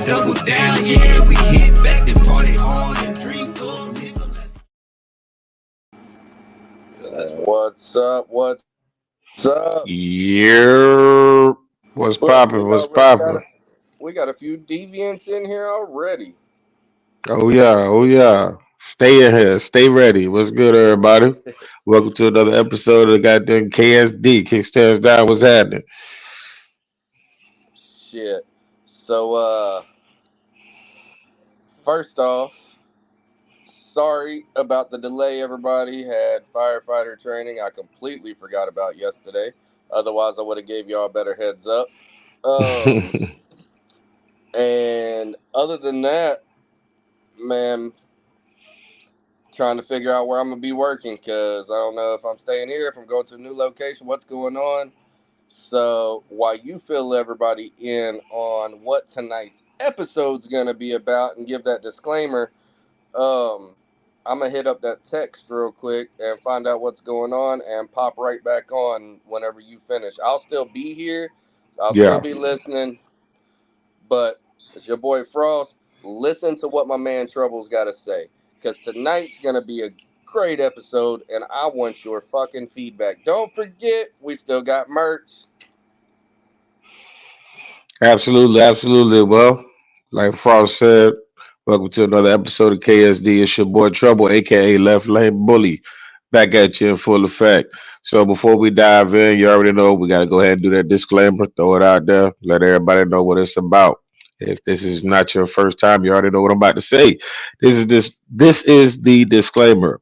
double down, yeah, we hit back to party hard and drink up, nigga. What's up? What's up? Yeah. What's Look, poppin'? What's poppin'? we got a few deviants in here already. Oh yeah, oh yeah. Stay in here. Stay ready. What's good, everybody? Welcome to another episode of the goddamn KSD. Kickstandz Down. What's happening? Shit. So first off, sorry about the delay. Everybody had firefighter training. I completely forgot about yesterday. Otherwise, I would have gave y'all a better heads up. Um, and other than that, man, trying to figure out where I'm gonna be working because I don't know if I'm staying here, if I'm going to a new location, what's going on. So while you fill everybody in on what tonight's episode's gonna be about and give that disclaimer, I'm gonna hit up that text real quick and find out what's going on and pop right back on whenever you finish. I'll still be here, I'll still Yeah, be listening, but it's your boy Frost. Listen to what my man Trouble's got to say, because tonight's gonna be a great episode, and I want your fucking feedback. Don't forget, we still got merch. absolutely, absolutely. Well, like Frost said, welcome to another episode of KSD. It's your boy Trouble, aka Left Lane Bully, back at you in full effect. So before we dive in, you already know we got to go ahead and do that disclaimer, throw it out there, let everybody know what it's about. If this is not your first time, you already know what I'm about to say. This is the disclaimer.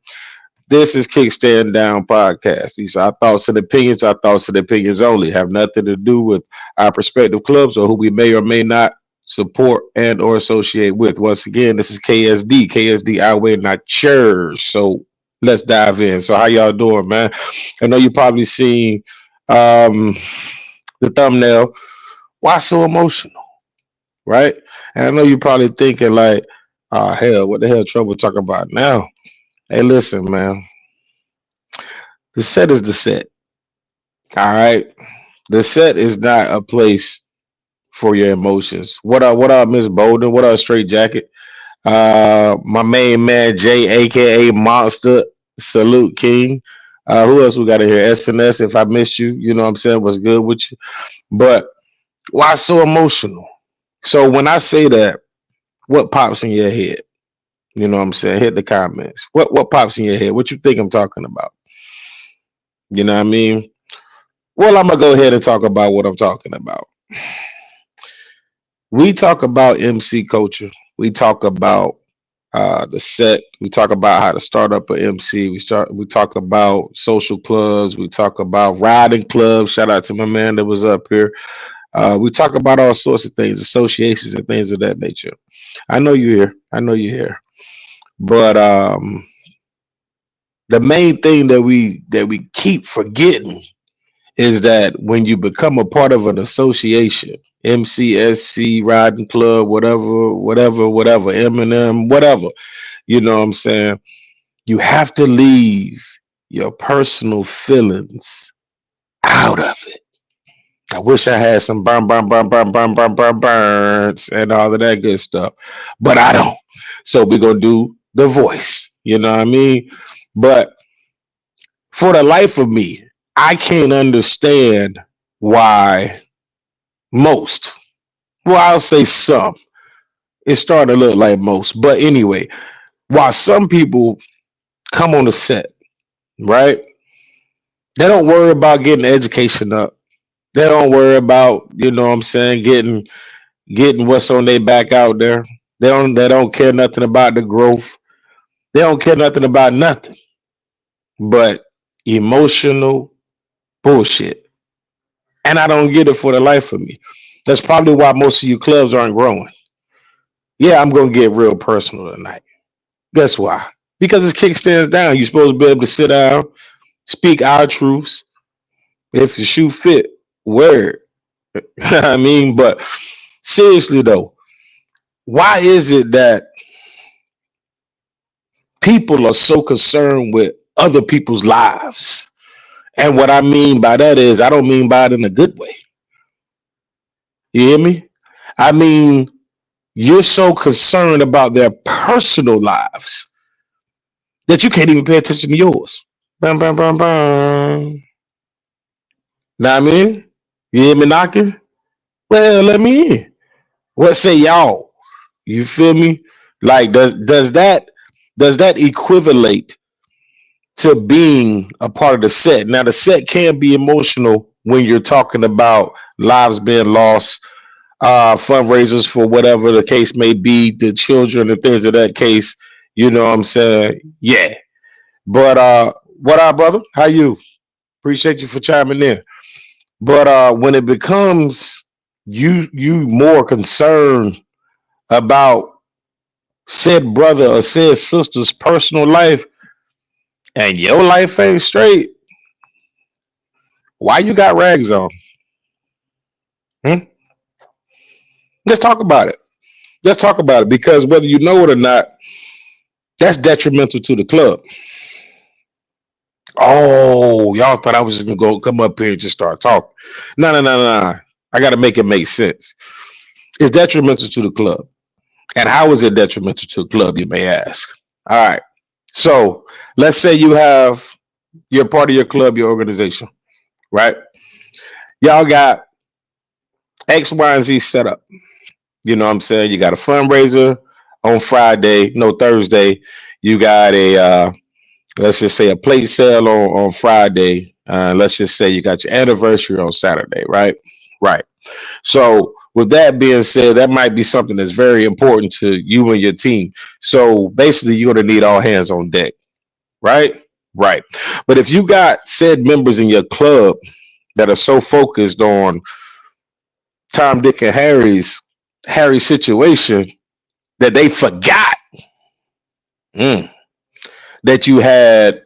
This is Kickstand Down podcast. These are our thoughts and opinions. Our thoughts and opinions only have nothing to do with our prospective clubs or who we may or may not support and or associate with. Once again, this is KSD. KSD our way, not yours. So let's dive in. So how y'all doing, man? I know you probably seen um, the thumbnail. Why so emotional, right? And I know you're probably thinking like, oh hell, what the hell trouble talking about now? Hey, listen, man. The set is the set. All right. The set is not a place for your emotions. What up, Miss Bolden? What up, Straight Jacket? My main man Jay, aka Monster. Salute King. Who else we got in here? SNS. If I missed you, you know what I'm saying? What's good with you? But why so emotional? So when I say that, what pops in your head? You know what I'm saying? Hit the comments. What pops in your head? What you think I'm talking about? You know what I mean? Well, I'm gonna go ahead and talk about what I'm talking about. We talk about MC culture. We talk about the set. We talk about how to start up an MC. We talk about social clubs. We talk about riding clubs. Shout out to my man that was up here. We talk about all sorts of things, associations and things of that nature. I know you're here. I know you're here. But the main thing that we keep forgetting is that when you become a part of an association, MCSC, Riding Club, whatever, Eminem, whatever, you know what I'm saying? You have to leave your personal feelings out of it. I wish I had some burns and all of that good stuff, but I don't. So we're gonna do the voice. You know what I mean? But for the life of me, I can't understand why most, well, I'll say some, it's starting to look like most, but anyway, why some people come on the set, right? They don't worry about getting education up. They don't worry about, you know what I'm saying, getting what's on their back out there. They don't care nothing about the growth. They don't care nothing about nothing but emotional bullshit. And I don't get it for the life of me. That's probably why most of you clubs aren't growing. Yeah, I'm gonna get real personal tonight. Guess why? Because it's kickstands down. You're supposed to be able to sit down, speak our truths. If the shoe fit, wear it. I mean, but seriously though, why is it that people are so concerned with other people's lives? And what I mean by that is, I don't mean by it in a good way. You hear me? I mean, you're so concerned about their personal lives that you can't even pay attention to yours. Bam, bam, bam, bam. Know what I mean? You hear me knocking? Well, let me in. What say y'all? You feel me? Like does that equivalent to being a part of the set? Now the set can be emotional when you're talking about lives being lost, fundraisers for whatever the case may be, the children and things of that case. You know what I'm saying? Yeah. But what up, brother? How you? Appreciate you for chiming in. But when it becomes you more concerned about said brother or said sister's personal life and your life ain't straight, why you got rags on? Hmm? Let's talk about it. Let's talk about it because whether you know it or not, that's detrimental to the club. Oh, y'all thought I was just gonna go come up here and just start talking. No, no, no, no, no. I got to make it make sense. It's detrimental to the club. And how is it detrimental to the club, you may ask? All right. So let's say you're part of your club, your organization, right? Y'all got X, Y, and Z set up. You know what I'm saying? You got a fundraiser on Friday, no Thursday. You got let's just say a plate sale on Friday. Let's just say you got your anniversary on Saturday, right? Right. So with that being said, that might be something that's very important to you and your team. So basically, you're gonna need all hands on deck, right? Right. But if you got said members in your club that are so focused on Tom, Dick, and Harry's situation that they forgot mm, that you had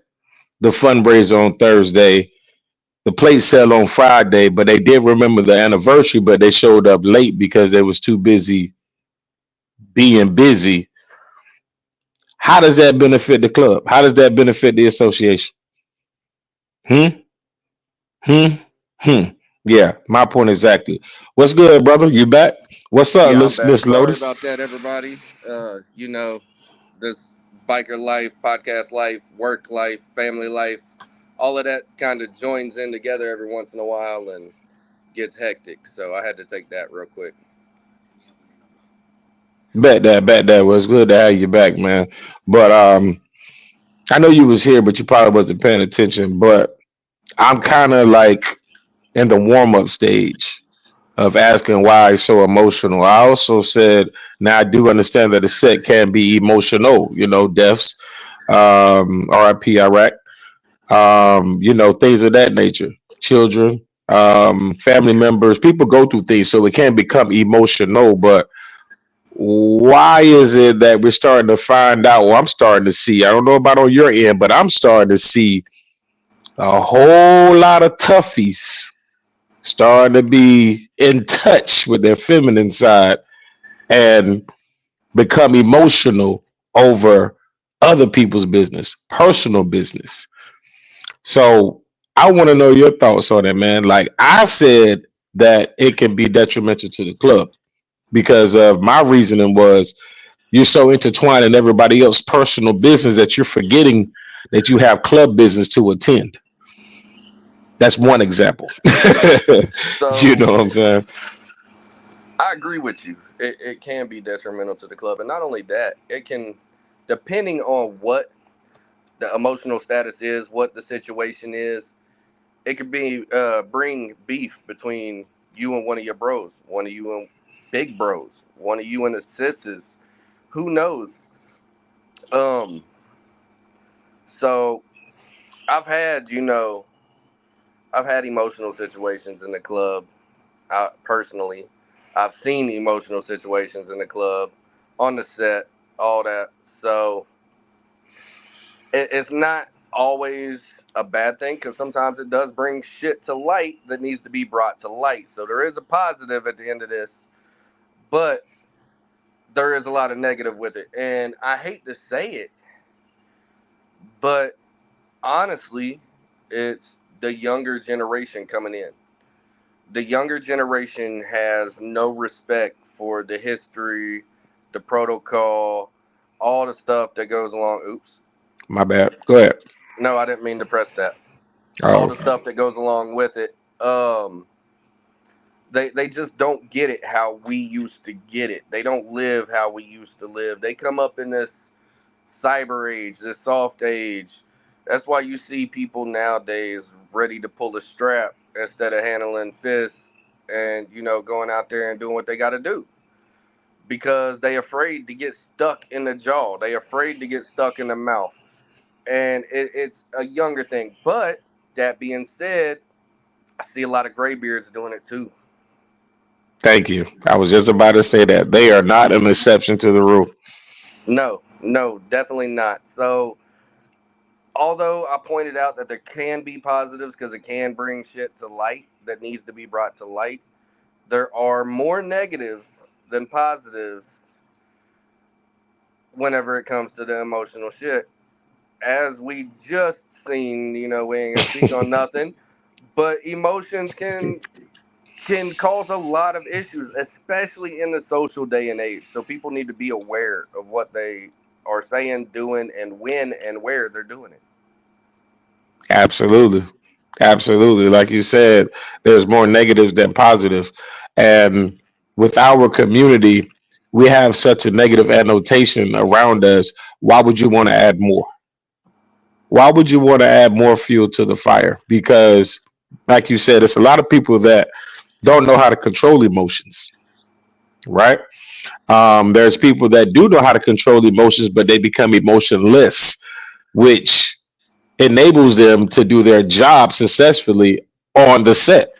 the fundraiser on Thursday, the plate sale on Friday, but they did remember the anniversary, but they showed up late because they was too busy being busy. How does that benefit the club? How does that benefit the association? Hmm? Hmm? Hmm. Yeah, my point exactly. What's good, brother? You back? What's up, Yeah, I'm back. Miss Sorry Lotus? about that, everybody. This biker life, podcast life, work life, family life, all of that kind of joins in together every once in a while and gets hectic. So I had to take that real quick. Bet that was good to have you back, man. But I know you was here, but you probably wasn't paying attention. But I'm kind of like in the warm up stage of asking why it's so emotional. I also said, now I do understand that a set can be emotional, deaths, RIP Iraq, things of that nature, children, family members, people go through things, so it can become emotional. But why is it that we're starting to find out? Well, I'm starting to see, I don't know about on your end, but I'm starting to see a whole lot of toughies starting to be in touch with their feminine side and become emotional over other people's business, personal business. So I want to know your thoughts on it, man. Like I said that it can be detrimental to the club because of my reasoning was you're so intertwined in everybody else's personal business that you're forgetting that you have club business to attend. That's one example. You So know what I'm saying? I agree with you. It can be detrimental to the club. And not only that, it can, depending on what the emotional status is, what the situation is, it could be bring beef between you and one of your bros, one of you and big bros, one of you and the sisters. Who knows? Um, so I've had, I've had emotional situations in the club. Personally, I've seen emotional situations in the club, on the set, all that. So it's not always a bad thing because sometimes it does bring shit to light that needs to be brought to light. So there is a positive at the end of this, but there is a lot of negative with it. And I hate to say it, but honestly, it's the younger generation coming in. The younger generation has no respect for the history, the protocol, all the stuff that goes along. Oops. My bad. Go ahead. No, I didn't mean to press that. All Oh, the stuff that goes along with it. They just don't get it how we used to get it. They don't live how we used to live. They come up in this cyber age, this soft age. That's why you see people nowadays ready to pull a strap instead of handling fists and going out there and doing what they got to do because they afraid to get stuck in the jaw. They afraid to get stuck in the mouth, and it's a younger thing. But that being said, I see a lot of graybeards doing it too. thank you. I was just about to say that they are not an exception to the rule. No, no, definitely not. So, although I pointed out that there can be positives because it can bring shit to light that needs to be brought to light, there are more negatives than positives whenever it comes to the emotional shit. As we just seen, we ain't gonna speak on nothing, but emotions can cause a lot of issues, especially in the social day and age. So people need to be aware of what they are saying, doing, and when and where they're doing it. Absolutely. Absolutely. Like you said, there's more negatives than positives. And with our community, we have such a negative annotation around us. Why would you want to add more? Why would you want to add more fuel to the fire? Because, like you said, it's a lot of people that don't know how to control emotions, right? There's people that do know how to control emotions, but they become emotionless, which enables them to do their job successfully on the set.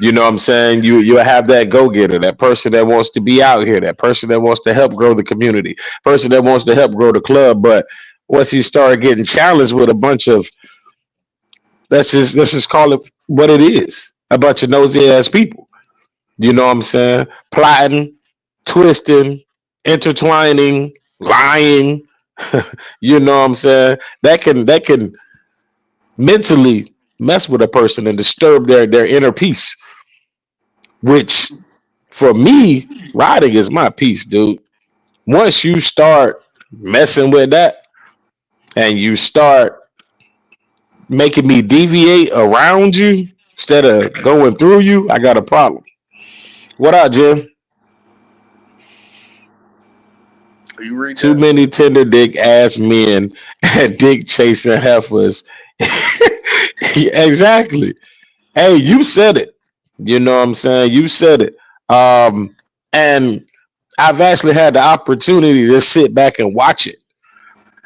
You know what I'm saying? You have that go getter, that person that wants to be out here, that person that wants to help grow the community, person that wants to help grow the club. But once you start getting challenged with a bunch of let's just call it what it is, a bunch of nosy ass people. You know what I'm saying? Plotting, twisting, intertwining, lying. You know what I'm saying? That can mentally mess with a person and disturb their inner peace. Which for me, riding is my peace, dude. Once you start messing with that and you start making me deviate around you instead of going through you, I got a problem. What up, Jim? You read Too that? many tender dick ass men and dick chasing heifers. Exactly. Hey, you said it. You know what I'm saying? You said it. And I've actually had the opportunity to sit back and watch it.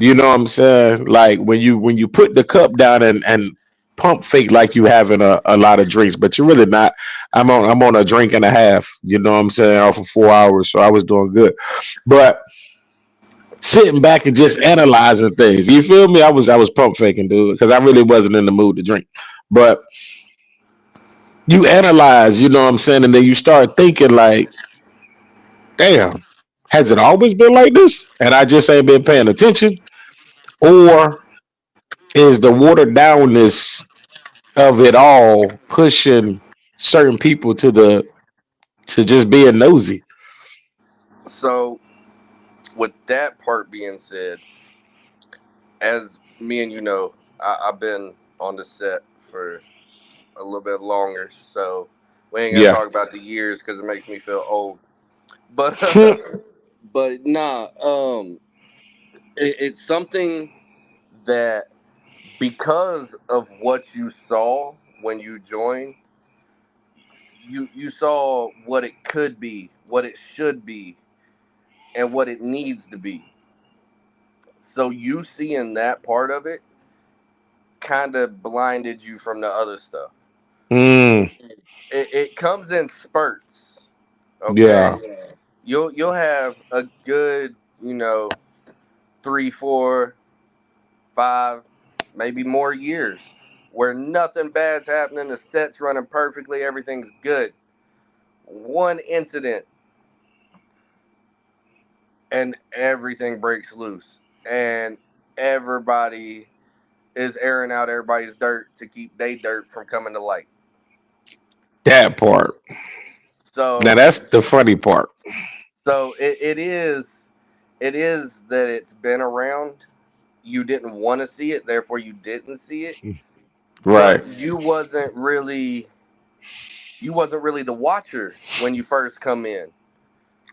You know what I'm saying? Like when you put the cup down and pump fake like you having a lot of drinks, but you're really not. I'm on a drink and a half. You know what I'm saying? Off of 4 hours, so I was doing good. But sitting back and just analyzing things. You feel me? I was pump faking, dude, because I really wasn't in the mood to drink. But you analyze, you know what I'm saying, and then you start thinking like, damn, has it always been like this? And I just ain't been paying attention? Or is the watered downness of it all pushing certain people to just being nosy? So, with that part being said, as me and I've been on the set for a little bit longer, so we ain't gonna Yeah. talk about the years because it makes me feel old. But but nah, it's something that because of what you saw when you joined, you saw what it could be, what it should be, and what it needs to be. So you seeing that part of it kind of blinded you from the other stuff. mm, It comes in spurts. Okay, yeah. you'll have a good 3, 4, 5, maybe more years where nothing bad's happening. The set's running perfectly. Everything's good. One incident and everything breaks loose, and everybody is airing out everybody's dirt to keep they dirt from coming to light. That part. Now So that's the funny part. So it is that it's been around. You didn't want to see it, therefore you didn't see it. Right, But you wasn't really the watcher when you first come in.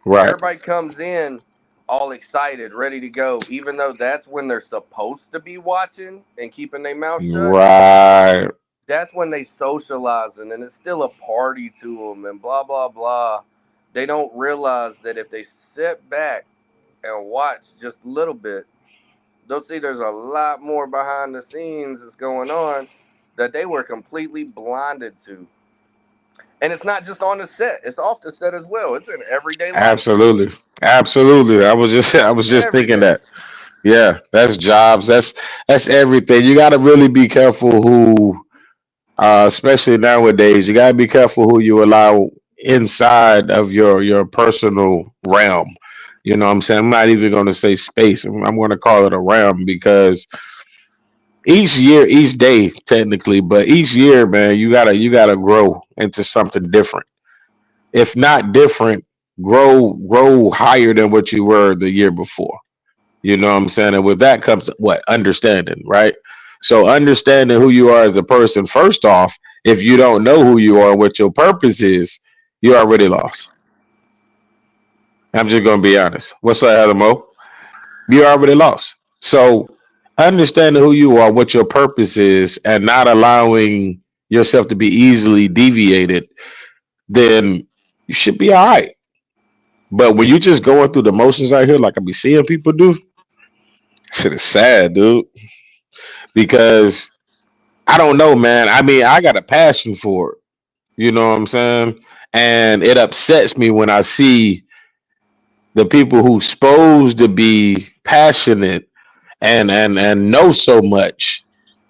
right, Everybody comes in all excited, ready to go, even though that's when they're supposed to be watching and keeping their mouth shut. right. That's when they socializing and it's still a party to them and blah blah blah. They don't realize that if they sit back and watch just a little bit, they'll see there's a lot more behind the scenes that's going on that they were completely blinded to. And it's not just on the set; it's off the set as well. It's in everyday life, Absolutely, absolutely. I was just thinking everything. that. Yeah, that's jobs. That's everything. You got to really be careful who, especially nowadays. You got to be careful who you allow inside of your personal realm. You know what I'm saying? I'm not even going to say space. I'm going to call it a realm because each year, each day, technically, but each year, man, you gotta grow into something different. If not different, grow higher than what you were the year before. You know what I'm saying? And with that comes what? Understanding, right? So understanding who you are as a person, first off, if you don't know who you are, what your purpose is, you already lost. I'm just gonna be honest. What's up, Heather Mo? You already lost. So understanding who you are, what your purpose is, and not allowing yourself to be easily deviated, then you should be all right. But when you just going through the motions out here, like I be seeing people do, shit is sad, dude. Because I don't know, man. I mean, I got a passion for it. You know what I'm saying? And it upsets me when I see the people who's supposed to be passionate and know so much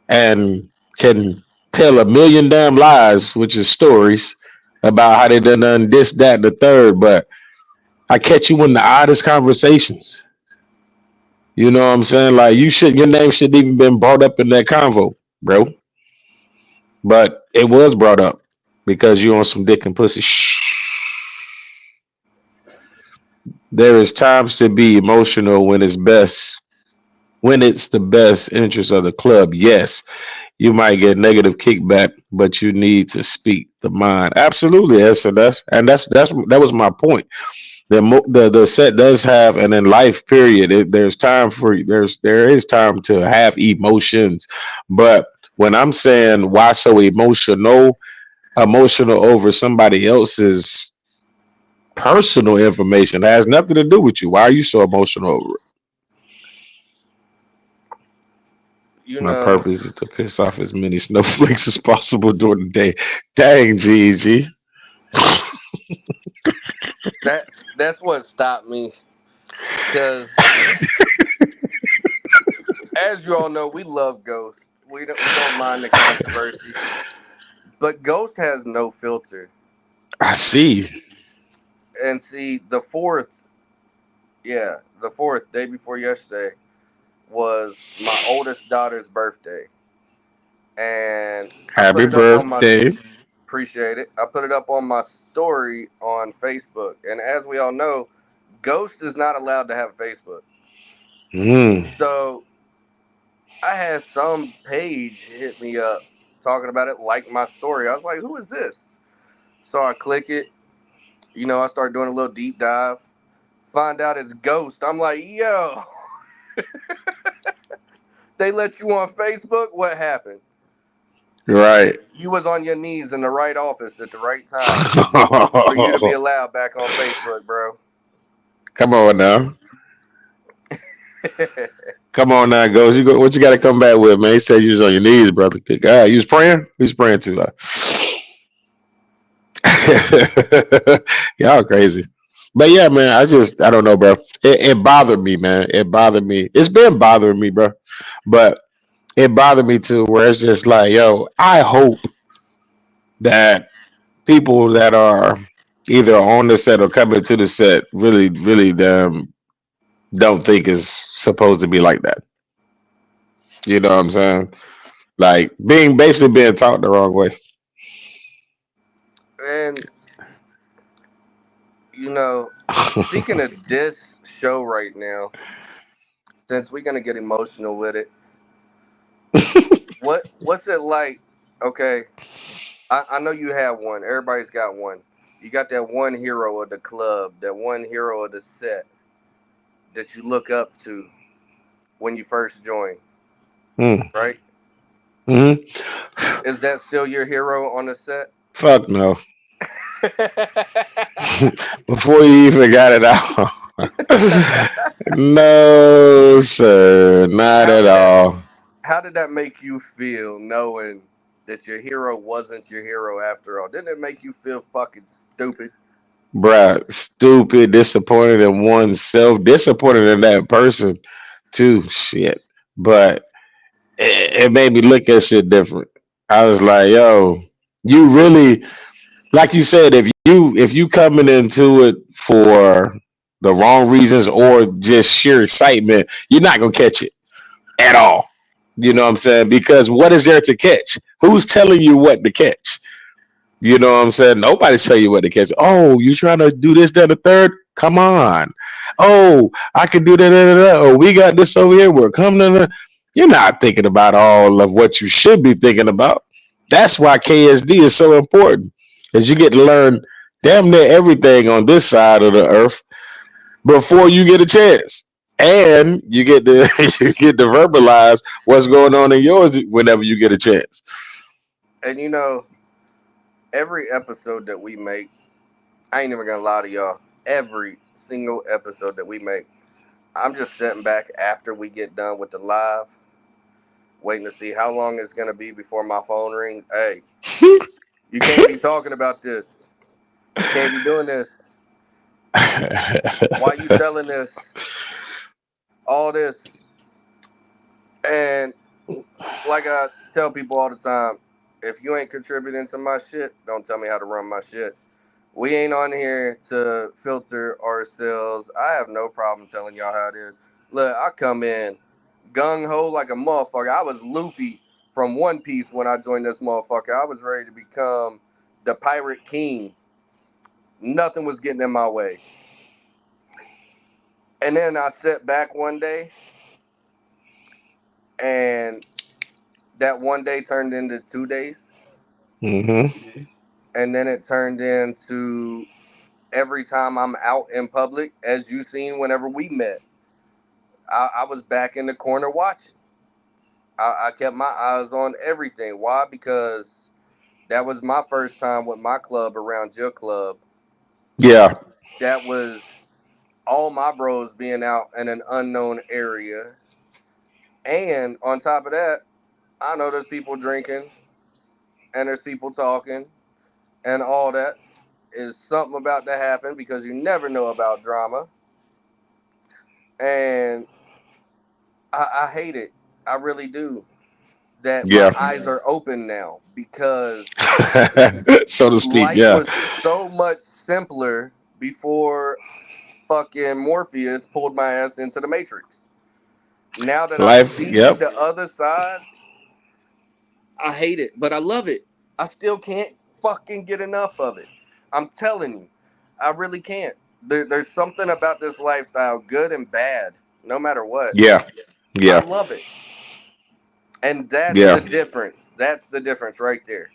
and can tell a million damn lies, which is stories about how they done this, that, and the third. But I catch you in the oddest conversations. You know what I'm saying? Like your name should even been brought up in that convo, bro. But it was brought up because you on some dick and pussy. Shh. There is times to be emotional when it's best, when it's the best interest of the club. Yes, you might get negative kickback, but you need to speak the mind. Absolutely, yes, and that was my point. The set does have, and in life, period, there's time for there is time to have emotions, but when I'm saying why so emotional over somebody else's personal information that has nothing to do with you. Why are you so emotional over it? You My know purpose is to piss off as many snowflakes as possible during the day. Dang, GG. that's what stopped me because, as you all know, we love Ghost. We don't mind the controversy, but Ghost has no filter. I see. And see, the fourth day before yesterday was my oldest daughter's birthday, and I put Happy it up on my birthday. appreciate it. I put it up on my story on Facebook, and as we all know, Ghost is not allowed to have Facebook. Mm. So I had some page hit me up talking about it, like my story. I was like, "Who is this?" So I click it. I start doing a little deep dive. Find out it's Ghost. I'm like, "Yo, they let you on Facebook? What happened? Right. You was on your knees in the right office at the right time for you to be allowed back on Facebook, bro." Come on now. Come on now, Ghost. What you got to come back with, man? He said you was on your knees, brother. Good God, you was praying. You was praying too. Y'all crazy. But yeah, man, I don't know, bro. It bothered me, man. It bothered me. It's been bothering me, bro. But it bothered me too, where it's just like, yo, I hope that people that are either on the set or coming to the set really, really don't think it's supposed to be like that. You know what I'm saying? Like basically being taught the wrong way. And You know, speaking of this show right now, since we're gonna get emotional with it, what's it like? Okay, I know you have one. Everybody's got one. You got that one hero of the club, that one hero of the set that you look up to when you first join, Mm. right? Hmm. Is that still your hero on the set? Fuck no. Before you even got it out. No, sir, not how at did that all. how did that make you feel knowing that your hero wasn't your hero after all? Didn't it make you feel fucking stupid? Bruh, stupid, disappointed in oneself, disappointed in that person too. Shit. But it made me look at shit different. I was like, yo, you really, like you said, if you coming into it for the wrong reasons or just sheer excitement, you're not gonna catch it at all. You know what I'm saying? Because what is there to catch? Who's telling you what to catch? You know what I'm saying? Nobody's telling you what to catch. Oh, you trying to do this, that, the third? Come on. Oh, I can do that, that, that. Oh, we got this over here. We're coming. You're not thinking about all of what you should be thinking about. That's why KSD is so important, because you get to learn damn near everything on this side of the earth before you get a chance, and you get to you get to verbalize what's going on in yours whenever you get a chance. And you know, every episode that we make, I ain't even gonna lie to y'all. Every single episode that we make, I'm just sitting back after we get done with the live, waiting to see how long it's gonna be before my phone rings. Hey, you can't be talking about this. You can't be doing this. Why you selling this? All this. And like I tell people all the time, if you ain't contributing to my shit, don't tell me how to run my shit. We ain't on here to filter ourselves. I have no problem telling y'all how it is. Look, I come in gung ho like a motherfucker. I was Luffy from One Piece when I joined this motherfucker. I was ready to become the Pirate King. Nothing was getting in my way. And then I sat back one day, and that one day turned into 2 days. Hmm. And then it turned into every time I'm out in public, as you seen whenever we met, I was back in the corner watching. I kept my eyes on everything. Why? Because that was my first time with my club around your club. Yeah, That was all my bros being out in an unknown area. And on top of that, I know there's people drinking and there's people talking and all that. Is something about to happen because you never know about drama. And I hate it. I really do. That my yeah, eyes are open now because so to speak. life Yeah, was so much simpler before fucking Morpheus pulled my ass into the Matrix. Now that I life. see Yep. the other side, I hate it, but I love it. I still can't fucking get enough of it. I'm telling you, I really can't. There's something about this lifestyle, good and bad, no matter what. Yeah, I yeah, love it. And that's yeah, the difference. That's the difference right there.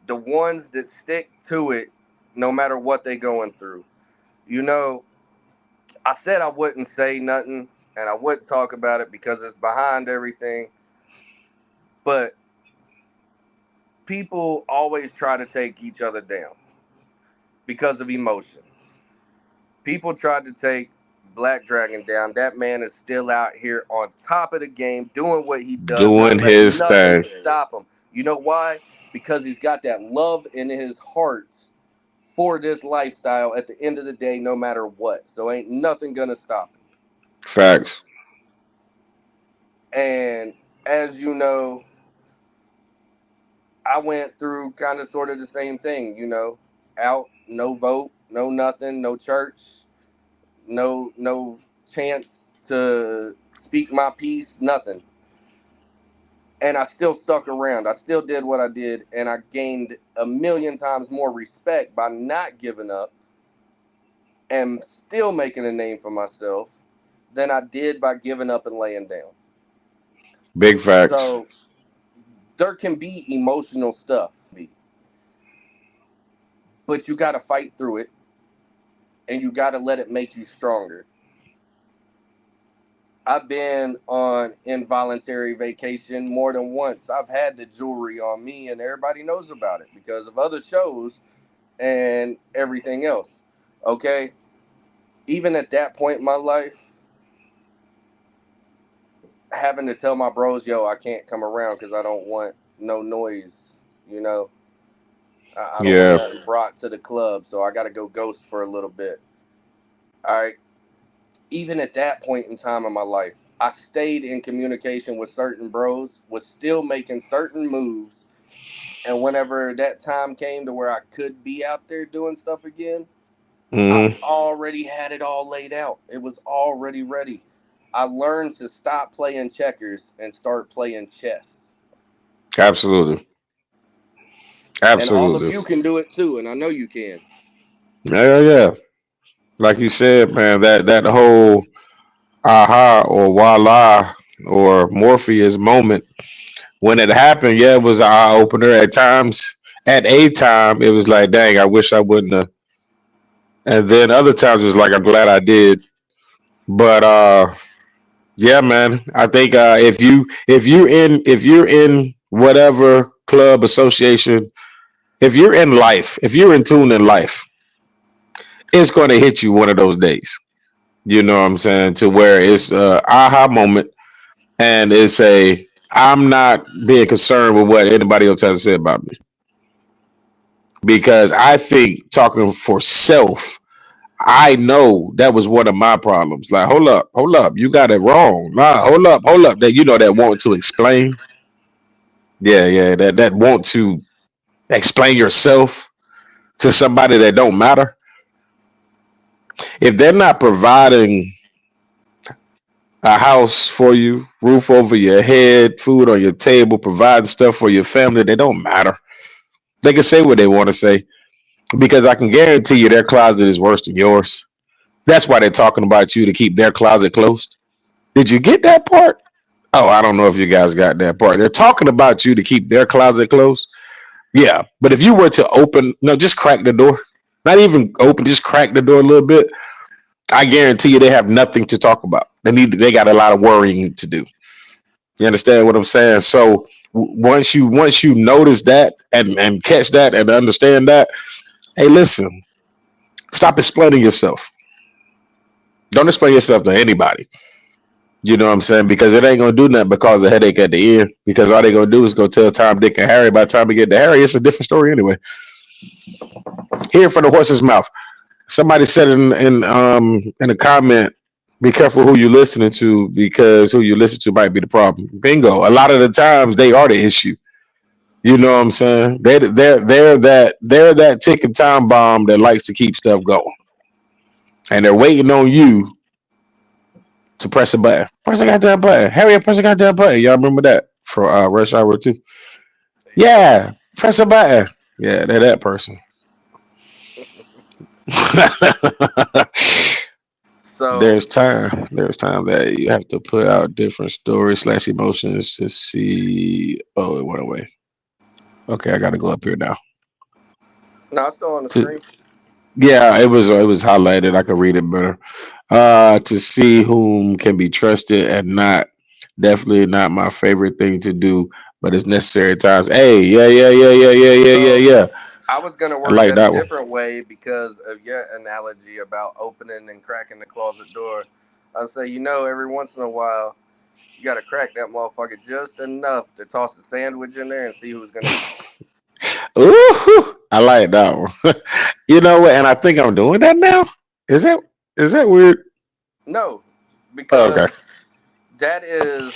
The ones that stick to it no matter what they going through. You know, I said I wouldn't say nothing and I wouldn't talk about it because it's behind everything, but people always try to take each other down because of emotions. People tried to take Black Dragon down. That man is still out here on top of the game doing what he does, not doing letting his nothing thing. stop him. You know why? Because he's got that love in his heart for this lifestyle at the end of the day, no matter what. So ain't nothing gonna stop him. Facts. And as you know, I went through kind of sort of the same thing, out, no vote, no nothing, no church, no chance to speak my piece, nothing. And I still stuck around. I still did what I did, and I gained a million times more respect by not giving up am still making a name for myself than I did by giving up and laying down. Big facts. So there can be emotional stuff, but you got to fight through it and you got to let it make you stronger. I've been on involuntary vacation more than once. I've had the jewelry on me, and everybody knows about it because of other shows and everything else. Okay? Even at that point in my life, having to tell my bros, yo, I can't come around because I don't want no noise, you know? I don't want Yeah. nothing brought to the club, so I got to go ghost for a little bit. All right? Even at that point in time in my life, I stayed in communication with certain bros, was still making certain moves. And whenever that time came to where I could be out there doing stuff again, I Hmm. already had it all laid out. It was already ready. I learned to stop playing checkers and start playing chess. Absolutely. And all of Absolutely. you can do it too, and I know you can. Yeah, yeah, yeah. Like you said, man, that whole aha or voila or Morpheus moment when it happened, yeah, it was an eye opener at times. At a time, it was like, dang, I wish I wouldn't have. And then other times, it was like, I'm glad I did. But yeah, man, I think if you're in whatever club association, if you're in life, if you're in tune in life, it's going to hit you one of those days. You know what I'm saying? To where it's a aha moment, and it's a I'm not being concerned with what anybody else has to say about me because I think talking for self, I know that was one of my problems. Like, hold up, you got it wrong. Nah, hold up. That that want to explain. Yeah, yeah, that want to explain yourself to somebody that don't matter. If they're not providing a house for you, roof over your head, food on your table, providing stuff for your family, they don't matter. They can say what they want to say because I can guarantee you their closet is worse than yours. That's why they're talking about you to keep their closet closed. Did you get that part? Oh, I don't know if you guys got that part. They're talking about you to keep their closet closed. Yeah, but if you were to open, no, just crack the door. Not even open, just crack the door a little bit. I guarantee you they have nothing to talk about. They got a lot of worrying to do. You understand what I'm saying? So once you notice that and catch that and understand that, hey, listen, stop explaining yourself. Don't explain yourself to anybody. You know what I'm saying? Because it ain't gonna do nothing because a headache at the end. Because all they gonna do is go tell Tom, Dick, and Harry. By the time we get to Harry, it's a different story anyway. Hear it from the horse's mouth. Somebody said in a comment, be careful who you listening to because who you listen to might be the problem. Bingo. A lot of the times they are the issue. You know what I'm saying? They're that ticking time bomb that likes to keep stuff going, and they're waiting on you to press a button. Press the goddamn button. Harry, press the goddamn button. Y'all remember that for Rush Hour 2? Yep. Yeah, press a button. Yeah, they're that person. So, There's time that you have to put out different stories slash emotions to see. Oh, it went away. Okay, I got to go up here now. now it's still on the To, screen. yeah, it was highlighted. I could read it better. To see whom can be trusted and not. Definitely not my favorite thing to do, but it's necessary at times. Hey, yeah, yeah, yeah, yeah, yeah, yeah, yeah, So, yeah. I was going to I word like that a that one. different way because of your analogy about opening and cracking the closet door. I say, every once in a while, you got to crack that motherfucker just enough to toss a sandwich in there and see who's going to eat it. Ooh, I like that one. You know what? And I think I'm doing that now. Is that is that weird? No, Oh, okay. because that is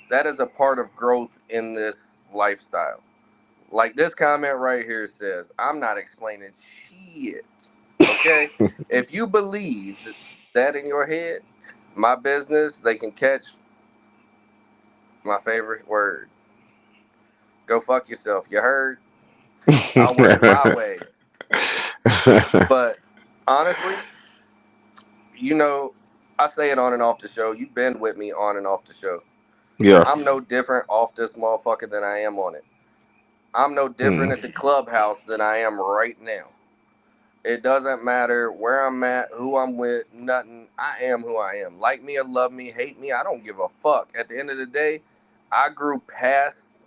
that is a part of growth in this lifestyle. Like this comment right here says, I'm not explaining shit. Okay? If you believe that in your head, my business, they can catch my favorite word. Go fuck yourself. You heard? I'll work my way. But Honestly, you know, I say it on and off the show. You've been with me on and off the show. Yeah. I'm no different off this motherfucker than I am on it. I'm no different Mm. at the clubhouse than I am right now. It doesn't matter where I'm at, who I'm with, nothing. I am who I am. Like me or love me, hate me, I don't give a fuck. At the end of the day, I grew past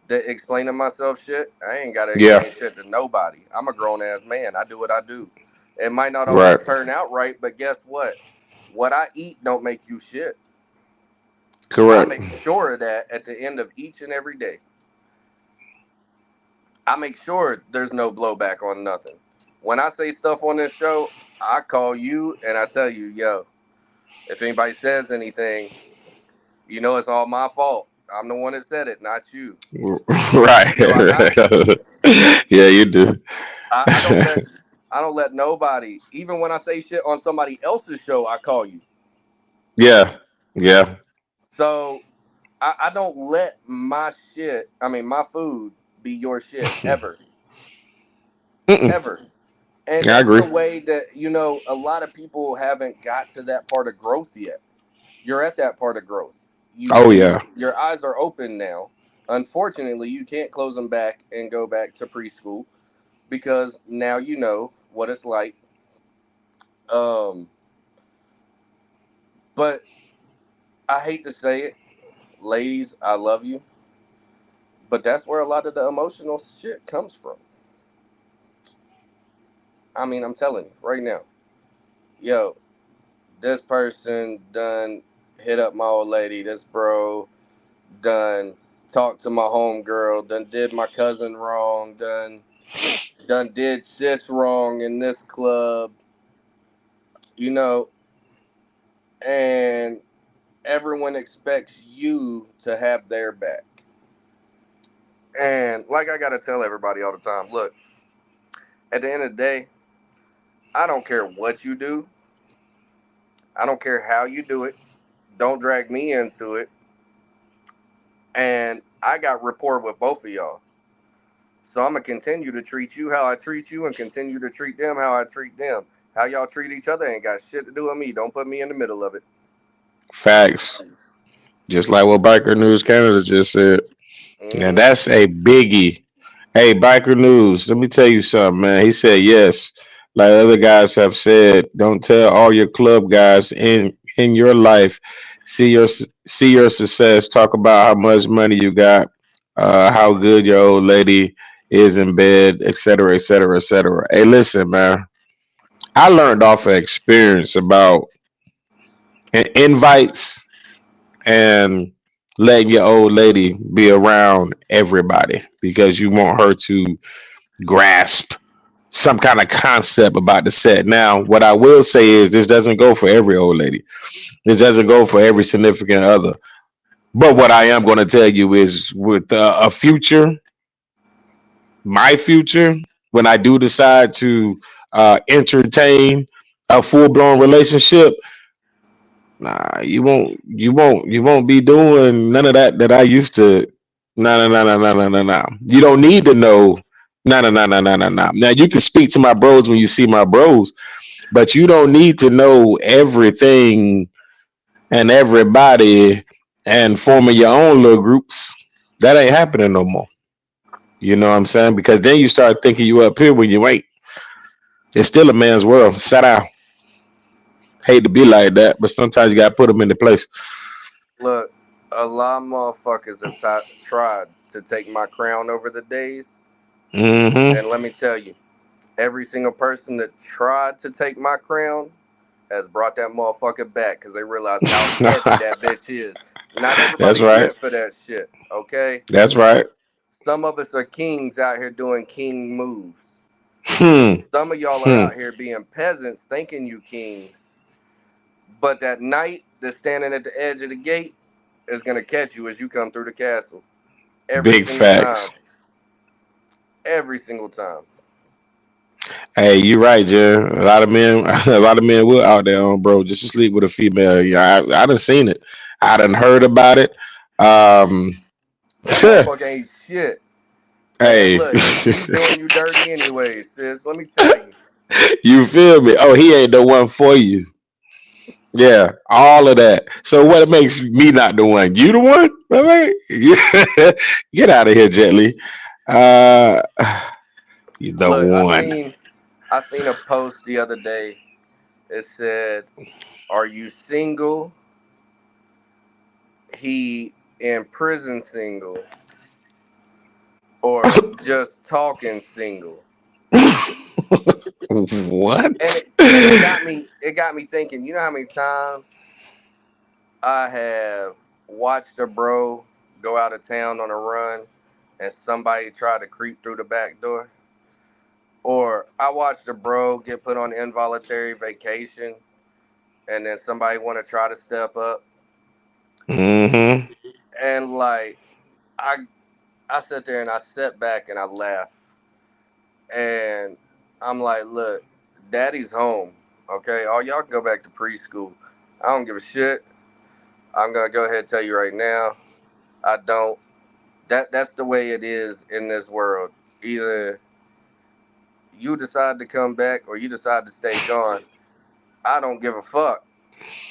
the explaining myself shit. I ain't got to Yeah. explain shit to nobody. I'm a grown ass man. I do what I do. It might not always Right. turn out right, but guess what? What I eat don't make you shit. I Correct. make sure of that at the end of each and every day. I make sure there's no blowback on nothing. When I say stuff on this show, I call you and I tell you, yo, if anybody says anything, you know it's all my fault. I'm the one that said it, not you. Right. Do I not? Yeah, you do. I don't let nobody, even when I say shit on somebody else's show, I call you. Yeah. Yeah. So I don't let my shit, I mean my food be your shit ever. Mm-mm. Ever. And I that's agree. the way that, a lot of people haven't got to that part of growth yet. You're at that part of growth. You Oh see, yeah. your eyes are open now. Unfortunately, you can't close them back and go back to preschool because now you know what it's like. Um, but I hate to say it, ladies, I love you, but that's where a lot of the emotional shit comes from. I mean, I'm telling you right now, yo, this person done hit up my old lady. This bro done talked to my homegirl. Done did my cousin wrong. Done did sis wrong in this club. You know, and everyone expects you to have their back. And like I gotta tell everybody all the time, look, at the end of the day, I don't care what you do. I don't care how you do it. Don't drag me into it. And I got rapport with both of y'all. So I'm gonna continue to treat you how I treat you and continue to treat them how I treat them. How y'all treat each other ain't got shit to do with me. Don't put me in the middle of it. Facts. Just like what Biker News Canada just said. And Mm-hmm. that's a biggie. Hey, Biker News, let me tell you something, man. He said yes. Like other guys have said, don't tell all your club guys in your life. See your success. Talk about how much money you got, how good your old lady is in bed, etc., etc., etc. Hey, listen, man. I learned off of experience about invites and letting your old lady be around everybody because you want her to grasp some kind of concept about the set. Now, what I will say is this doesn't go for every old lady. This doesn't go for every significant other. But what I am going to tell you is with a future, my future, when I do decide to entertain a full blown relationship, nah, you won't be doing none of that I used to. No, no, no, no, no, no, no, no. You don't need to know. No, no, no, no, no, no, no. Now you can speak to my bros when you see my bros, but you don't need to know everything and everybody and forming your own little groups. That ain't happening no more. You know what I'm saying? Because then you start thinking you up here when you ain't. It's still a man's world. Shout out. Hate to be like that, but sometimes you gotta put them into place. Look, a lot of motherfuckers have tried to take my crown over the days, Mm-hmm. and let me tell you, every single person that tried to take my crown has brought that motherfucker back because they realize how heavy that bitch is. Not That's everybody's right. meant for that shit, okay? That's right. Some of us are kings out here doing king moves. Hmm. Some of y'all are Hmm. out here being peasants thinking you kings. But that knight that's standing at the edge of the gate is gonna catch you as you come through the castle. Every Big single time. facts. Every single time. Hey, you're right, Jer. A lot of men, a lot of men will out there, bro, just to sleep with a female. Yeah, I done seen it. I done heard about it. Um, That motherfucker ain't shit. And hey, look, he's doing you dirty anyway, sis. Let me tell you. You feel me? Oh, he ain't the one for you. Yeah, all of that. So what makes me not the one? You the one? I mean, get out of here, gently. Uh, you the Look, one. I seen a post the other day. It said, "Are you single? He in prison single, or just talking single?" What? And it got me thinking. You know how many times I have watched a bro go out of town on a run, and somebody tried to creep through the back door, or I watched a bro get put on involuntary vacation, and then somebody want to try to step up, Mm-hmm. and like I I sit there and I sit back and I laugh, and I'm like, look, daddy's home, okay? All y'all go back to preschool. I don't give a shit. I'm gonna go ahead and tell you right now, I don't. That's the way it is in this world. Either you decide to come back or you decide to stay gone. I don't give a fuck.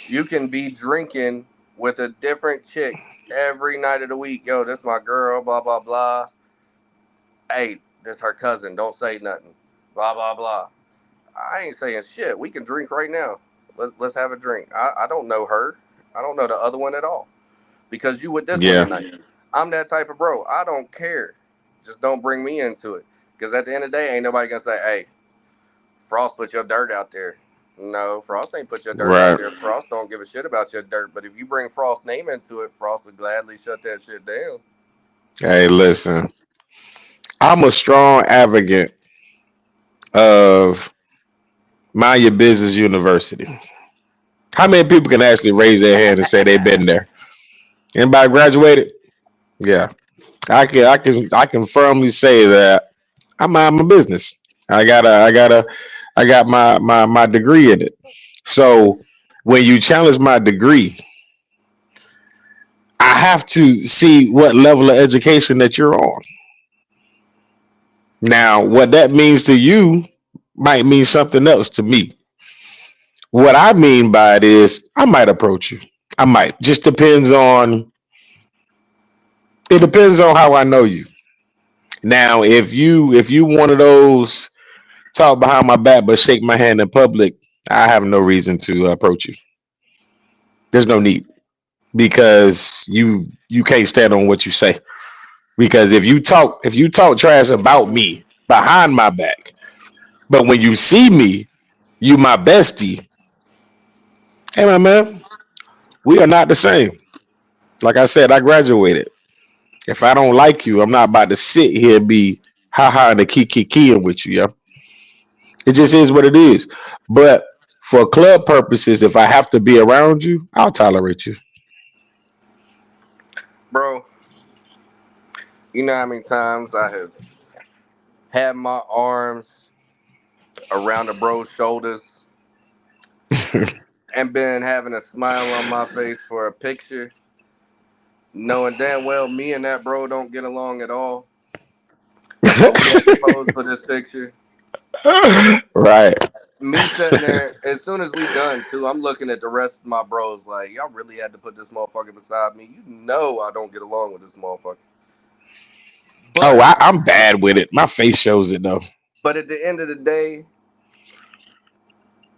You can be drinking with a different chick every night of the week. Yo, this my girl, blah blah blah. Hey, this her cousin. Don't say nothing. Blah blah blah. I ain't saying shit. We can drink right now. Let's have a drink. I don't know her. I don't know the other one at all. Because you with this one Yeah. tonight. I'm that type of bro. I don't care. Just don't bring me into it. Because at the end of the day, ain't nobody gonna say, "Hey, Frost put your dirt out there." No, Frost ain't put your dirt out Right. there. Frost don't give a shit about your dirt. But if you bring Frost's name into it, Frost would gladly shut that shit down. Hey, listen. I'm a strong advocate of mind your business university. How many people can actually raise their hand and say they've been there? Anybody graduated? Yeah. I can firmly say that I mind my business. I got my degree in it. So when you challenge my degree, I have to see what level of education that you're on. Now, what that means to you might mean something else to me. What I mean by it is I might approach you. I might. Just depends on it depends on how I know you. Now, if you one of those talk behind my back but shake my hand in public, I have no reason to approach you. There's no need because you can't stand on what you say. Because if you talk trash about me behind my back, but when you see me, you my bestie. Hey my man, we are not the same. Like I said, I graduated. If I don't like you, I'm not about to sit here and be ha ha and the keying with you, yeah. It just is what it is. But for club purposes, if I have to be around you, I'll tolerate you. Bro, you know how many times I have had my arms around a bro's shoulders and been having a smile on my face for a picture, knowing damn well me and that bro don't get along at all, but we had to pose for this picture. Right. Me sitting there, as soon as we done too, I'm looking at the rest of my bros like, y'all really had to put this motherfucker beside me. You know I don't get along with this motherfucker. Oh, But I'm bad with it. My face shows it though. at the end of the day,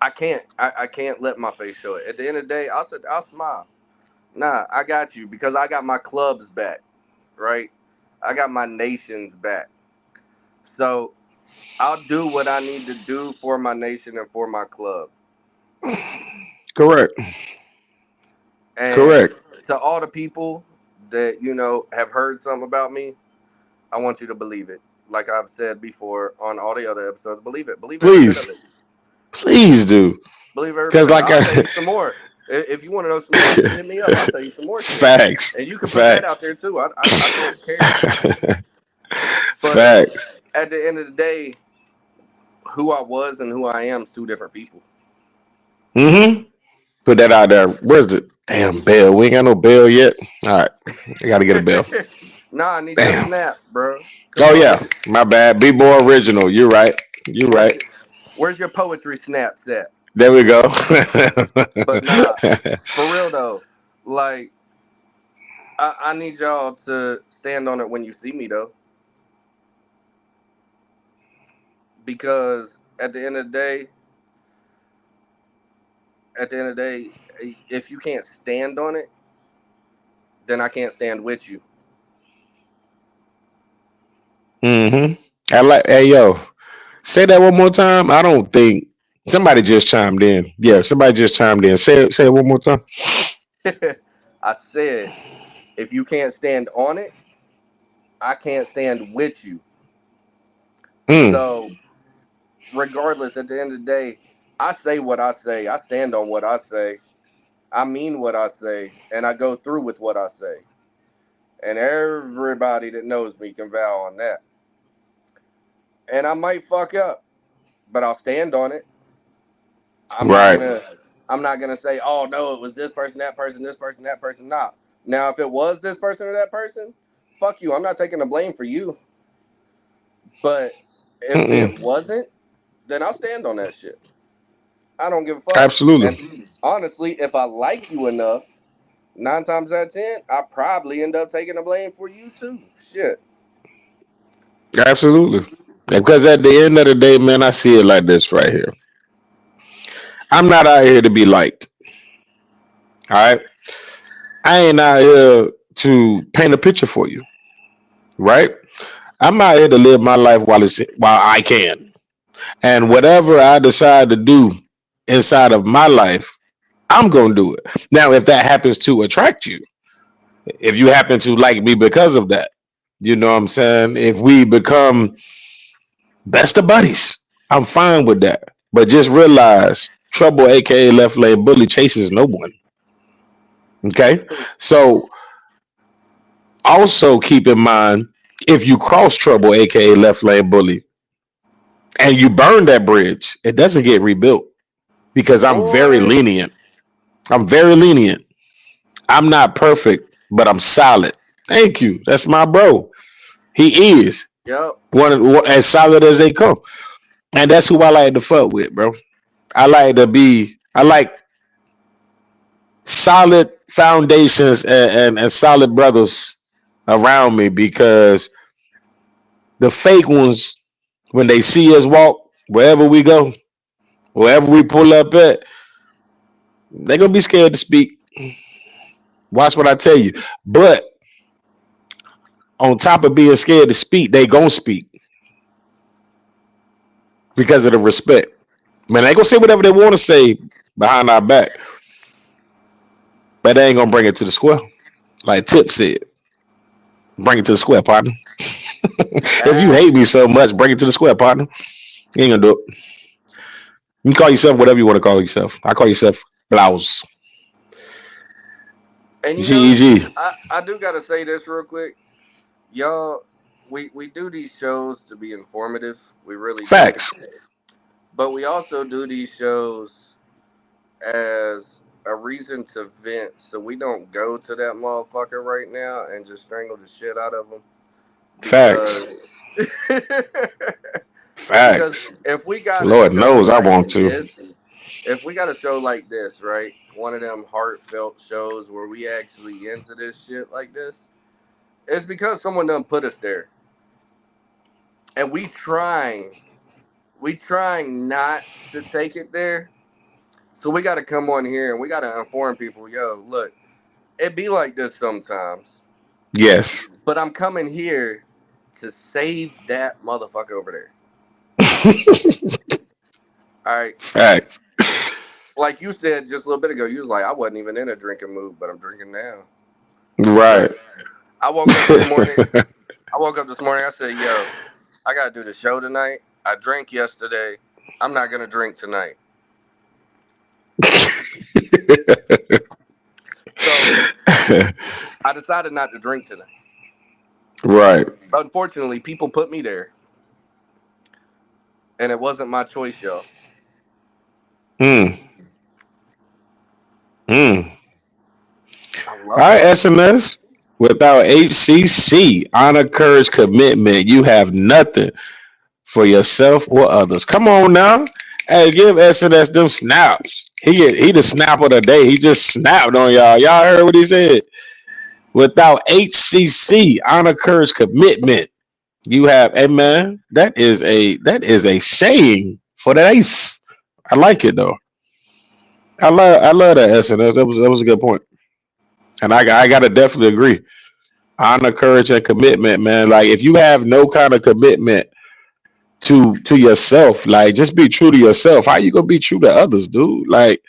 I can't let my face show it. At the end of the day, I'll smile. Nah, I got you because I got my clubs back, right? I got my nations back. So I'll do what I need to do for my nation and for my club. Correct. And Correct. to all the people that, have heard something about me, I want you to believe it. Like I've said before on all the other episodes, believe it. Believe every bit Please. of it. Please do. Believe every bit Because of it. like I'll tell I you some more. If you want to know some more, just hit me up. I'll tell you some more shit. facts. And you can put that Facts. out there too. I don't care. But Facts. at the end of the day, who I was and who I am is two different people. Mm-hmm. Put that out there. Where's the damn bell? We ain't got no bell yet. All right. I gotta get a bell. Nah, I need your Damn. snaps, bro. Come Oh on. yeah. My bad. Be more original. You're right. You're right. Where's your poetry snaps at? There we go. But nah, for real though, like I need y'all to stand on it when you see me though, because at the end of the day, if you can't stand on it, then I can't stand with you. hmm I like. Hey, yo, say that one more time. I don't think somebody just chimed in. Yeah, somebody just chimed in. Say it one more time. I said, if you can't stand on it, I can't stand with you. Mm, So, regardless, at the end of the day, I say what I say. I stand on what I say. I mean what I say, and I go through with what I say. And everybody that knows me can vow on that. And I might fuck up, but I'll stand on it. I'm not right. gonna I'm not gonna say, oh no, it was this person, that person, this person, that person. Nah. Now if it was this person or that person, fuck you. I'm not taking the blame for you. But if Mm-mm. it wasn't, then I'll stand on that shit. I don't give a fuck. Absolutely. And honestly, if I like you enough, 9 times out of 10, I probably end up taking the blame for you too. Shit. Absolutely. Because at the end of the day, man, I see it like this right here. I'm not out here to be liked. All right. I ain't out here to paint a picture for you. Right. I'm out here to live my life while I can. And whatever I decide to do inside of my life, I'm gonna do it. Now, if that happens to attract you, if you happen to like me because of that, you know what I'm saying? If we become best of buddies, I'm fine with that. But just realize trouble, aka left lane bully, chases no one. Okay. So also keep in mind, if you cross trouble, aka left lane bully, and you burn that bridge, it doesn't get rebuilt because I'm very Boy. lenient. I'm very lenient. I'm not perfect, but I'm solid. Thank you. That's my bro. He is Yup. one as solid as they come, and that's who I like to fuck with, bro. I like solid foundations and solid brothers around me because the fake ones, when they see us walk wherever we go, wherever we pull up at, they're gonna be scared to speak. Watch what I tell you. But on top of being scared to speak, they gonna speak because of the respect. Man, they gonna say whatever they want to say behind our back, but they ain't gonna bring it to the square. Like Tip said, bring it to the square, partner. If you Ah. hate me so much, bring it to the square, partner. You ain't gonna do it. You can call yourself whatever you want to call yourself. I call yourself Blouse. And you know, GEG. I do gotta say this real quick. Y'all, we do these shows to be informative. We really do. Facts. But we also do these shows as a reason to vent, so we don't go to that motherfucker right now and just strangle the shit out of him. Facts. Because because Facts. if we got a Lord show knows I like want to. this, if we got a show like this, right? One of them heartfelt shows where we actually into this shit like this, it's because someone done put us there. And we trying not to take it there. So we gotta come on here and we gotta inform people, yo, look, it be like this sometimes. Yes. But I'm coming here to save that motherfucker over there. All right. Facts. Like you said just a little bit ago, you was like, I wasn't even in a drinking mood, but I'm drinking now. Right. Look, I woke up this morning. I said, yo, I gotta do the show tonight. I drank yesterday. I'm not gonna drink tonight. So I decided not to drink tonight. Right. Unfortunately, people put me there, and it wasn't my choice, y'all. Hmm. Hmm. I All love right, y'all. SMS. Without HCC, honor, courage, commitment, you have nothing for yourself or others. Come on now. Hey, give SNS them snaps. He the snap of the day. He just snapped on y'all. Y'all heard what he said. Without HCC, honor, courage, commitment, you have. Hey man, that is a saying for the ace. I like it though. I love that SNS. That was a good point, and I gotta definitely agree. Honor, courage, and commitment, man. Like if you have no kind of commitment to yourself, like just be true to yourself. How you gonna be true to others, dude? Like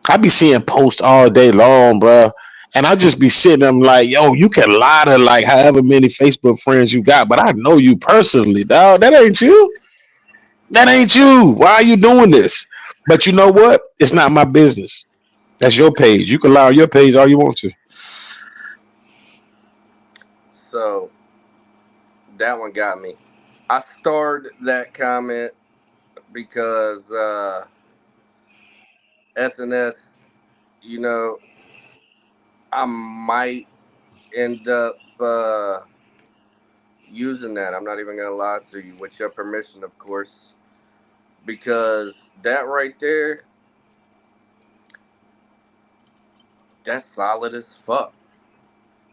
I be seeing posts all day long, bro. And I just be sitting them like, yo, you can lie to like however many Facebook friends you got, but I know you personally, dog. That ain't you. That ain't you. Why are you doing this? But you know what? It's not my business. That's your page. You can lie on your page all you want to. So that one got me. I starred that comment because SNS, you know, I might end up using that. I'm not even gonna lie to you, with your permission, of course, because that right there, that's solid as fuck.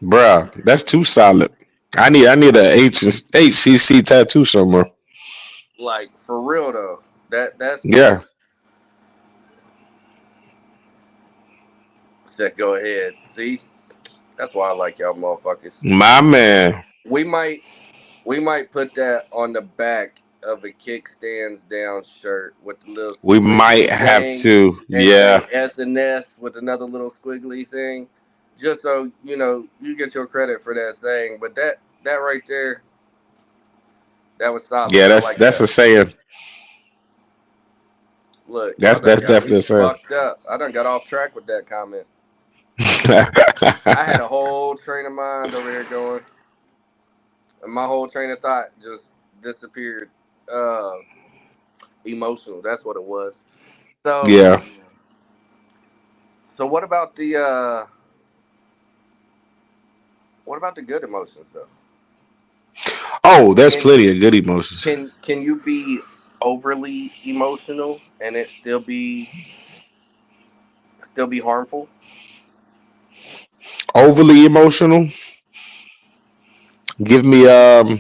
Bruh, that's too solid. I need a HCC tattoo somewhere. Like for real though, that's Yeah. said. Go ahead. See, that's why I like y'all motherfuckers. My man. We might we might put that on the back of a Kickstandz Down shirt with the little We might squiggly have thing to. and say Yeah. SNS with another little squiggly thing, just so you know you get your credit for that saying. But that right there, that was solid. Yeah, I that's like that's that. a saying. Look, y'all That's done that's got definitely me a saying. fucked up. I done got off track with that comment. I had a whole train of mind over here going, and my whole train of thought just disappeared. Uh, Emotional. That's what it was. So, Yeah. so what about the good emotions though? Oh, there's Can plenty of good emotions. can you be overly emotional and it still be harmful? Overly emotional. Give me um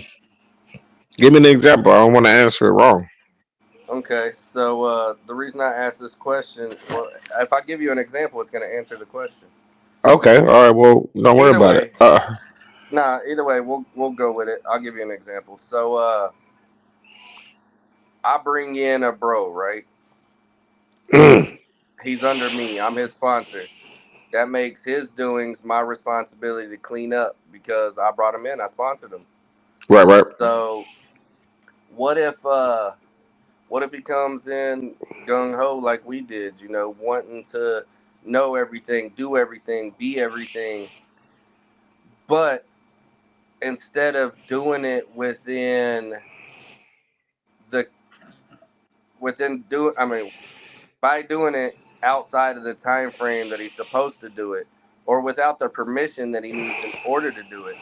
give me an example. I don't want to answer it wrong. Okay, so the reason I asked this question, well, if I give you an example, it's going to answer the question. Okay, all right. Well, don't worry Either about it. way, nah. Either way, we'll go with it. I'll give you an example. So I bring in a bro, right? He's under me. I'm his sponsor. That makes his doings my responsibility to clean up because I brought him in. I sponsored him. Right, right. So what if uh what if he comes in gung ho like we did, wanting to know everything, do everything, be everything, but instead of doing it the within do I mean by doing it outside of the time frame that he's supposed to do it, or without the permission that he needs in order to do it,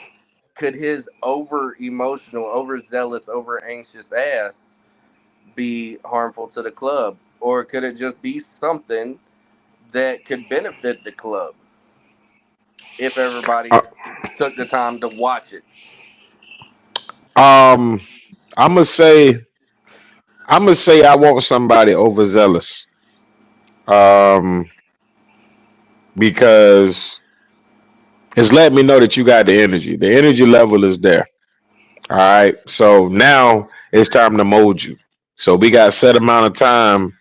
could his over emotional, overzealous, over anxious ass be harmful to the club? Or could it just be something that could benefit the club if everybody Uh, took the time to watch it? um, I'm gonna say I want somebody overzealous. Um, because it's letting me know that you got the energy. The energy level is there. All right. So now it's time to mold you. So we got a set amount of time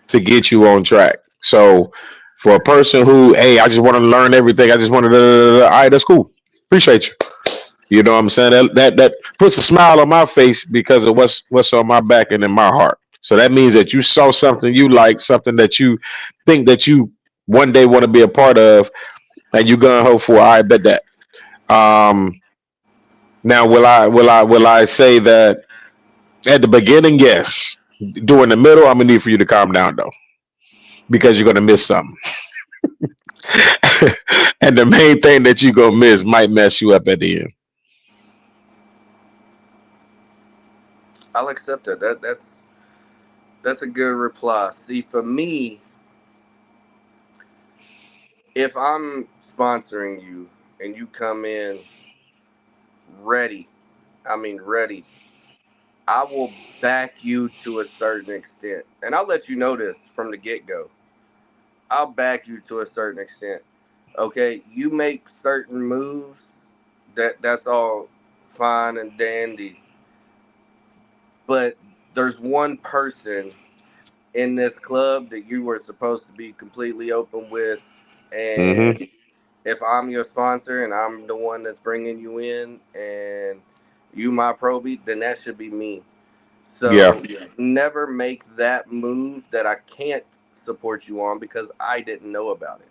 to get you on track. So for a person who, hey, I just want to learn everything. I just want to, all right, that's cool. Appreciate you. You know what I'm saying? That puts a smile on my face because of what's on my back and in my heart. So that means that you saw something you like, something that you think that you one day want to be a part of, and you gonna hope for. I bet that. Um, Now, will I say that at the beginning? Yes. During the middle, I'm gonna need for you to calm down though, because you're gonna miss something, and the main thing that you're gonna miss might mess you up at the end. I'll accept it. That's That's a good reply. See, for me, if I'm sponsoring you and you come in ready, I mean ready, I will back you to a certain extent. And I'll let you know this from the get go. I'll back you to a certain extent. Okay, you make certain moves, that's all fine and dandy. But there's one person in this club that you were supposed to be completely open with, Mm-hmm. and if I'm your sponsor and I'm the one that's bringing you in and you my probie, then that should be me. Yeah. So never make that move that I can't support you on because I didn't know about it.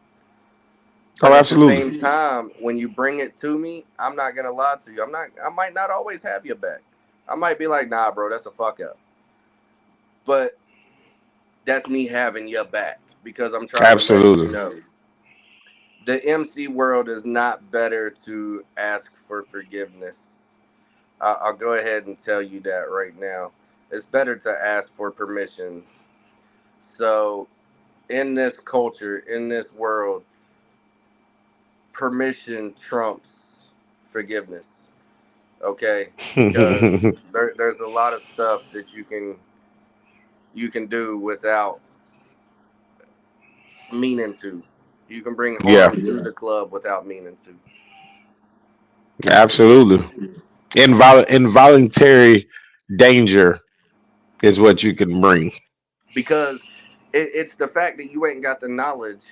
Oh, But at the absolutely. same time, when you bring it to me, I'm not gonna lie to you. I might not always have your back. I might be like, nah, bro, that's a fuck up. But that's me having your back because I'm trying to let you Absolutely. know the MC world is not better to ask for forgiveness. I'll go ahead and tell you that right now. It's better to ask for permission. So, in this culture, in this world, permission trumps forgiveness. Okay, because there's a lot of stuff that you can do without meaning to. You can bring Yeah. harm to the club without meaning to. Absolutely. Involuntary danger is what you can bring. Because it's the fact that you ain't got the knowledge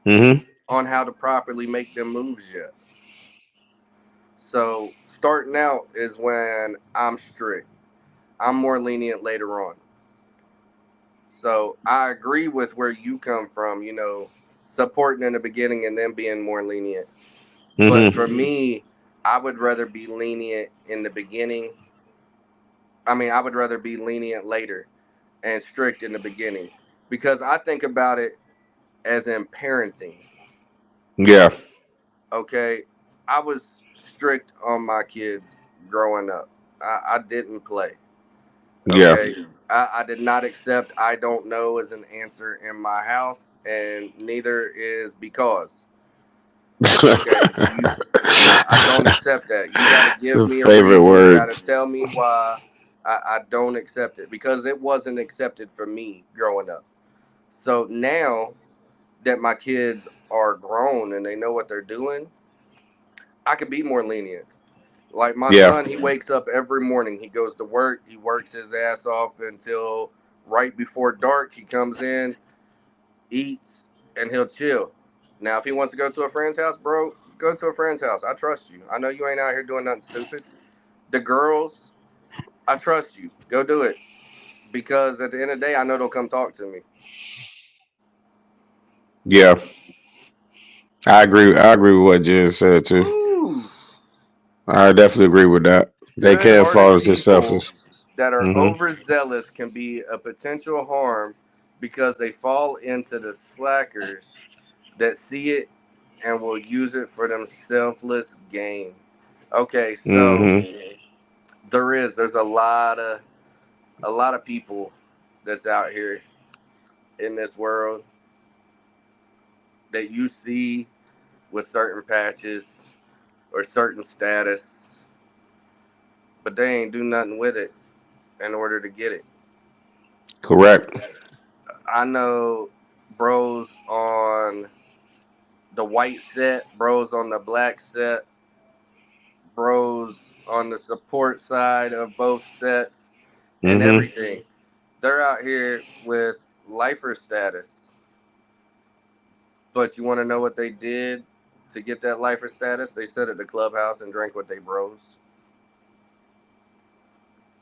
Mm-hmm. on how to properly make them moves yet. So starting out is when I'm strict. I'm more lenient later on. So I agree with where you come from, supporting in the beginning and then being more lenient. But Mm-hmm. for me, I would rather be lenient in the beginning. I mean, I would rather be lenient later and strict in the beginning because I think about it as in parenting. Yeah. Okay, I was strict on my kids growing up. I didn't play. Yeah. Okay, I did not accept I don't know as an answer in my house, and neither is because. Okay, I don't accept that. You got to give The me a favorite reason. You got to words. tell me why I don't accept it because it wasn't accepted for me growing up. So now that my kids are grown and they know what they're doing, I can be more lenient. Like my Yeah. son, he wakes up every morning. He goes to work. He works his ass off until right before dark. He comes in, eats, and he'll chill. Now, if he wants to go to a friend's house, bro, go to a friend's house. I trust you. I know you ain't out here doing nothing stupid. The girls, I trust you. Go do it because at the end of the day, I know they'll come talk to me. Yeah. I agree. I agree with what Jen said too. Ooh, I definitely agree with that. They can fall good-hearted into people selfish. that are Mm-hmm. overzealous can be a potential harm because they fall into the slackers that see it and will use it for them selfless gain. Okay, so Mm-hmm. there's a lot of people that's out here in this world that you see with certain patches or certain status, but they ain't do nothing with it in order to get it. Correct. I know bros on the white set, bros on the black set, bros on the support side of both sets, and Mm-hmm. everything. They're out here with lifer status. But you want to know what they did to get that lifer status? They sat at the clubhouse and drank with they bros.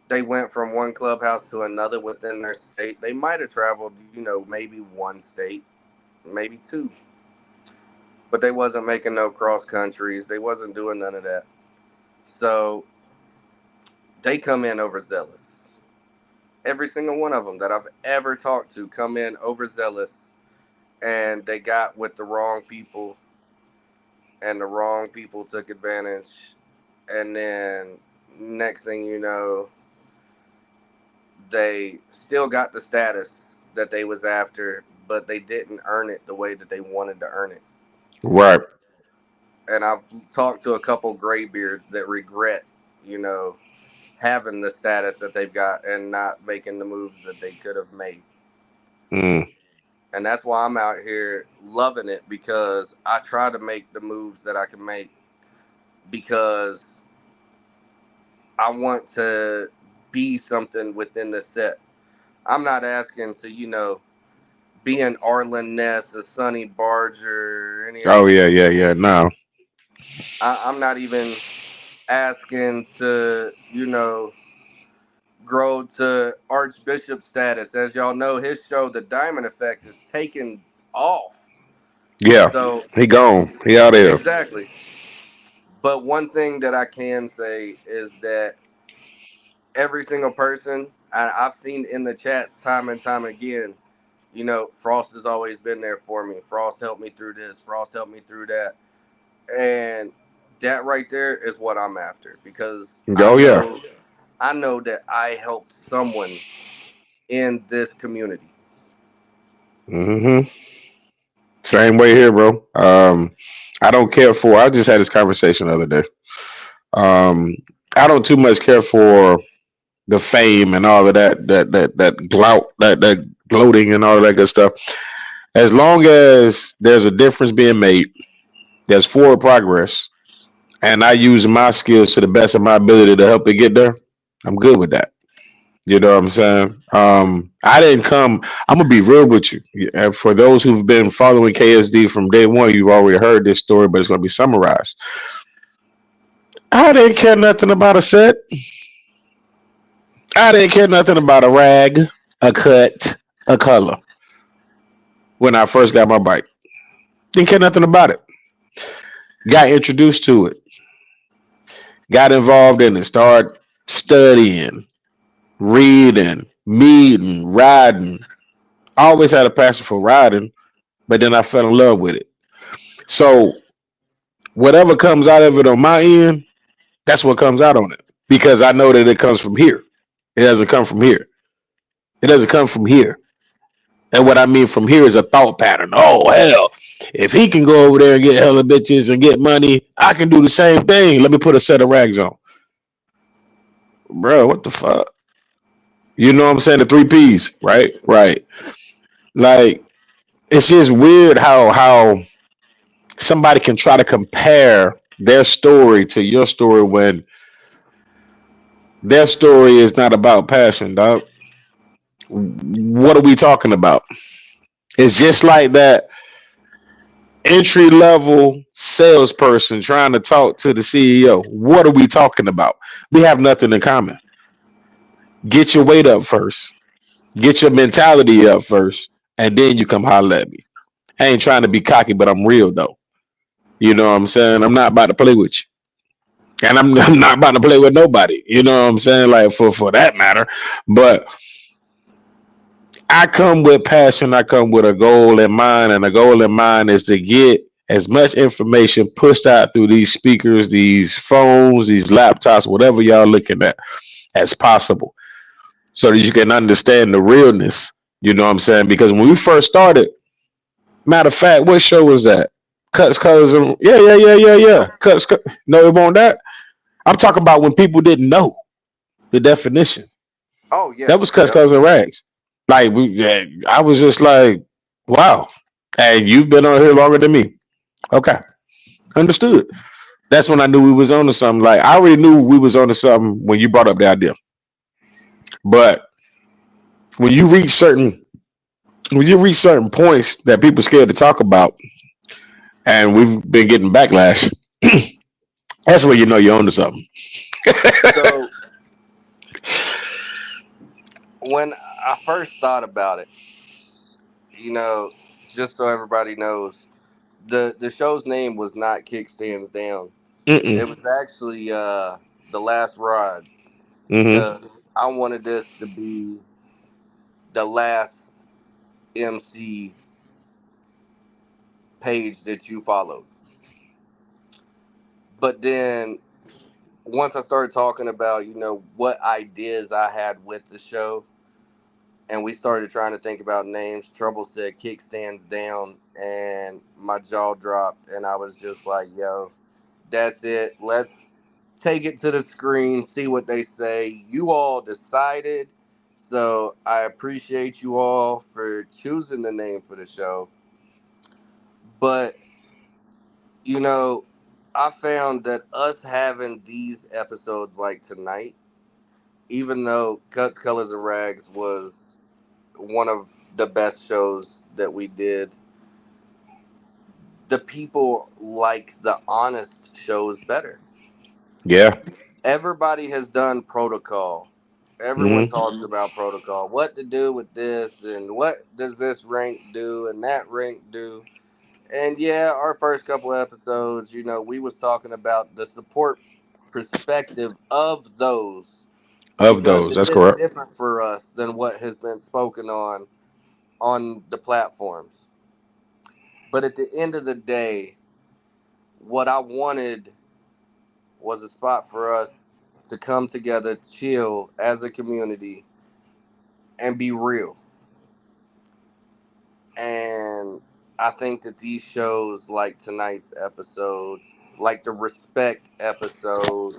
They went from one clubhouse to another within their state. They might have traveled, maybe one state, maybe two. But they wasn't making no cross countries. They wasn't doing none of that. So they come in overzealous. Every single one of them that I've ever talked to come in overzealous, and they got with the wrong people, and the wrong people took advantage. And then next thing you know, they still got the status that they was after, but they didn't earn it the way that they wanted to earn it. Right. And I've talked to a couple graybeards that regret, you know, having the status that they've got and not making the moves that they could have made. Mm. And that's why I'm out here loving it, because I try to make the moves that I can make, because I want to be something within the set. I'm not asking to, be an Arlen Ness, a Sonny Barger, or any of Oh these yeah, people. yeah, yeah. No. I'm not even asking to, grow to Archbishop status. As y'all know, his show, The Diamond Effect, is taken off. Yeah. So, He gone. He out of here. exactly. But one thing that I can say is that every single person I've seen in the chats time and time again, Frost has always been there for me. Frost helped me through this. Frost helped me through that. And that right there is what I'm after, because I Oh yeah. know I know that I helped someone in this community. Hmm. Same way here, bro. I don't care for. I just had this conversation the other day. Um, I don't too much care for the fame and all of that glout, that gloating and all of that good stuff. As long as there's a difference being made, there's forward progress, and I use my skills to the best of my ability to help it get there, I'm good with that. You know what I'm saying? I didn't come. I'm gonna be real with you. And for those who've been following KSD from day one, you've already heard this story, but it's gonna be summarized. I didn't care nothing about a set. I didn't care nothing about a rag, a cut, a color when I first got my bike. Didn't care nothing about it. Got introduced to it. Got involved in it. Started studying, reading, meeting, riding. Always had a passion for riding, but then I fell in love with it. So whatever comes out of it on my end, that's what comes out on it. Because I know that it comes from here. It doesn't come from here. It doesn't come from here. And what I mean from here is a thought pattern. Oh hell, if he can go over there and get hella bitches and get money, I can do the same thing. Let me put a set of rags on, bro. What the fuck? You know what I'm saying? The three P's, right? Right. Like it's just weird how somebody can try to compare their story to your story when their story is not about passion, dog. What are we talking about? It's just like that entry level salesperson trying to talk to the CEO. What are we talking about? We have nothing in common. Get your weight up first. Get your mentality up first, and then you come holler at me. I ain't trying to be cocky, but I'm real though. You know what I'm saying? I'm not about to play with you, and I'm not about to play with nobody. You know what I'm saying? Like for that matter, but I come with passion. I come with a goal in mind, and a goal in mind is to get as much information pushed out through these speakers, these phones, these laptops, whatever y'all looking at, as possible, so that you can understand the realness. You know what I'm saying? Because when we first started, matter of fact, what show was that? Cuts, colors, and yeah, yeah, yeah, yeah, yeah. Yep. Cuts, no, it won't that. I'm talking about when people didn't know the definition. Oh That yeah. was cuts, Yep. colors, and rags. Like yeah, I was just like, wow. And you've been on here longer than me. Okay, understood. That's when I knew we was on to something. Like I already knew we was on to something when you brought up the idea. But when you reach certain when you reach certain points that people scared to talk about, and we've been getting backlash, that's where you know you're on to something. So when I first thought about it, you know, just so everybody knows, the show's name was not Kickstandz Down. Mm-mm. It was actually the last ride, Mm-hmm. because I wanted this to be the last MC page that you followed. But then once I started talking about, what ideas I had with the show, and we started trying to think about names. Trouble said Kickstandz Down, and my jaw dropped, and I was just like, yo, that's it. Let's take it to the screen, see what they say. You all decided. So I appreciate you all for choosing the name for the show. But, you know, I found that us having these episodes like tonight, even though Cuts, Colors, and Rags was one of the best shows that we did, the people like the honest shows better. Yeah. Everybody has done protocol. Everyone Mm-hmm. talks about protocol. What to do with this, and what does this rank do, and that rank do. And yeah, our first couple episodes, we was talking about the support perspective of those, Of because those, it that's is correct. different for us than what has been spoken on the platforms. But at the end of the day, what I wanted was a spot for us to come together, chill as a community, and be real. And I think that these shows, like tonight's episode, like the respect episode,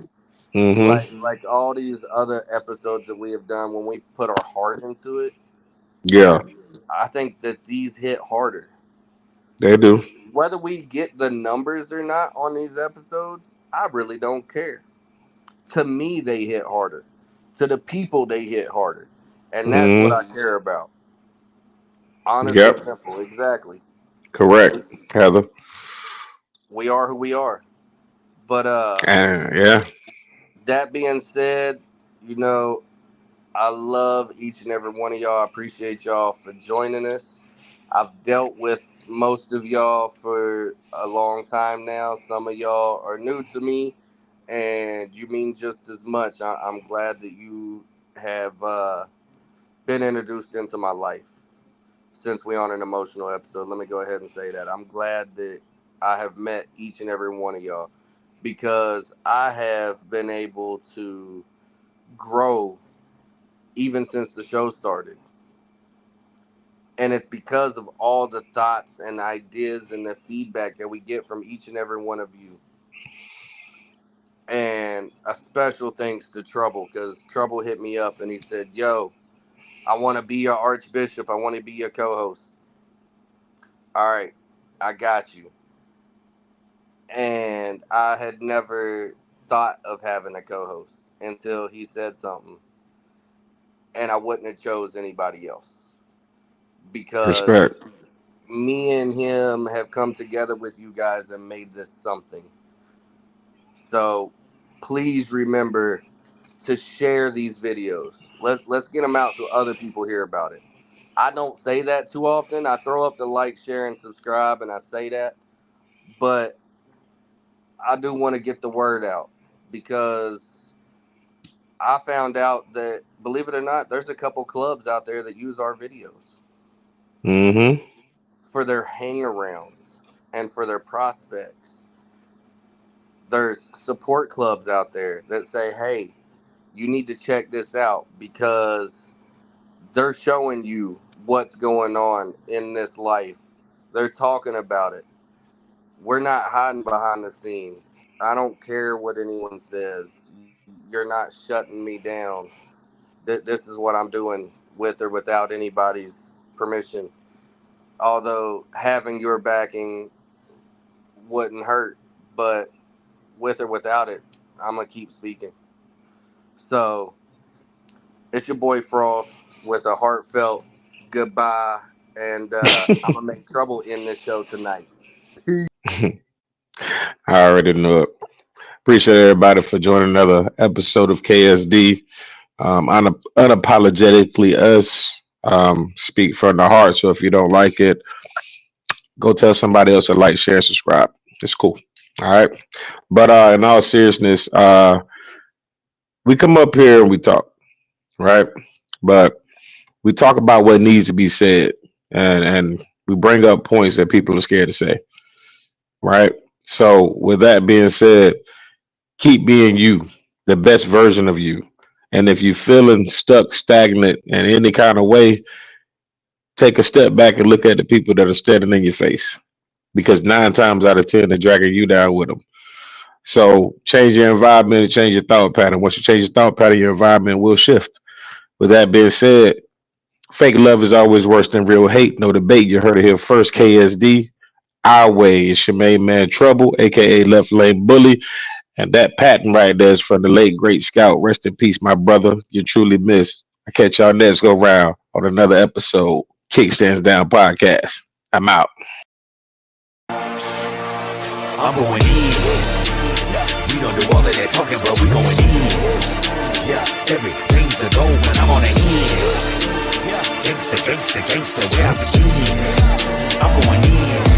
like Mm-hmm. like all these other episodes that we have done when we put our heart into it, Yeah, I think that these hit harder. they do. Whether we get the numbers or not on these episodes, I really don't care. To me, they hit harder. To the people, they hit harder. And that's what I Mm-hmm. care about. Honest and Yep, simple. Exactly. correct, Heather. We are who we are. But And yeah, that being said, you know, I love each and every one of y'all. I appreciate y'all for joining us. I've dealt with most of y'all for a long time now. Some of y'all are new to me, and you mean just as much. I'm glad that you have been introduced into my life since we on an emotional episode. Let me go ahead and say that. I'm glad that I have met each and every one of y'all, because I have been able to grow even since the show started. And it's because of all the thoughts and ideas and the feedback that we get from each and every one of you. And a special thanks to Trouble, because Trouble hit me up and he said, yo, I want to be your Archbishop. I want to be your co host. All right, I got you. And I had never thought of having a co host until he said something. And I wouldn't have chose anybody else, because respect. me and him have come together with you guys and made this something. So please remember to share these videos. Let's get them out so other people hear about it. I don't say that too often. I throw up the like, share, and subscribe, and I say that, but I do want to get the word out, because I found out that, believe it or not, there's a couple clubs out there that use our videos Mm-hmm. for their hangarounds and for their prospects. There's support clubs out there that say, hey, you need to check this out, because they're showing you what's going on in this life. They're talking about it. We're not hiding behind the scenes. I don't care what anyone says. You're not shutting me down. This is what I'm doing with or without anybody's permission. Although having your backing wouldn't hurt, but with or without it, I'm going to keep speaking. So it's your boy Frost with a heartfelt goodbye, and I'm gonna make trouble in this show tonight. I already know it. Appreciate everybody for joining another episode of KSD. Unapologetically us. Speak from the heart. So if you don't like it, go tell somebody else to like, share, subscribe. It's cool. All right. But in all seriousness, we come up here and we talk, right? But we talk about what needs to be said, and we bring up points that people are scared to say, right? So with that being said, keep being you, the best version of you. And if you're feeling stuck, stagnant in any kind of way, take a step back and look at the people that are standing in your face. Because 9 times out of 10, they're dragging you down with them. So change your environment and change your thought pattern. Once you change your thought pattern, your environment will shift. With that being said, fake love is always worse than real hate. No debate. You heard it here first. KSD, our way. It's your main man Trouble, aka Left Lane Bully. And that patent right there is from the late great Scout. Rest in peace, my brother. You're truly missed. I catch y'all next go round on another episode. Kickstandz Down podcast. I'm out. I'm going in. We don't do all of that talking, but we going in. Yeah, everything's a go when I'm on the end. Gangsta, gangsta, gangsta, where I begin. I'm going in.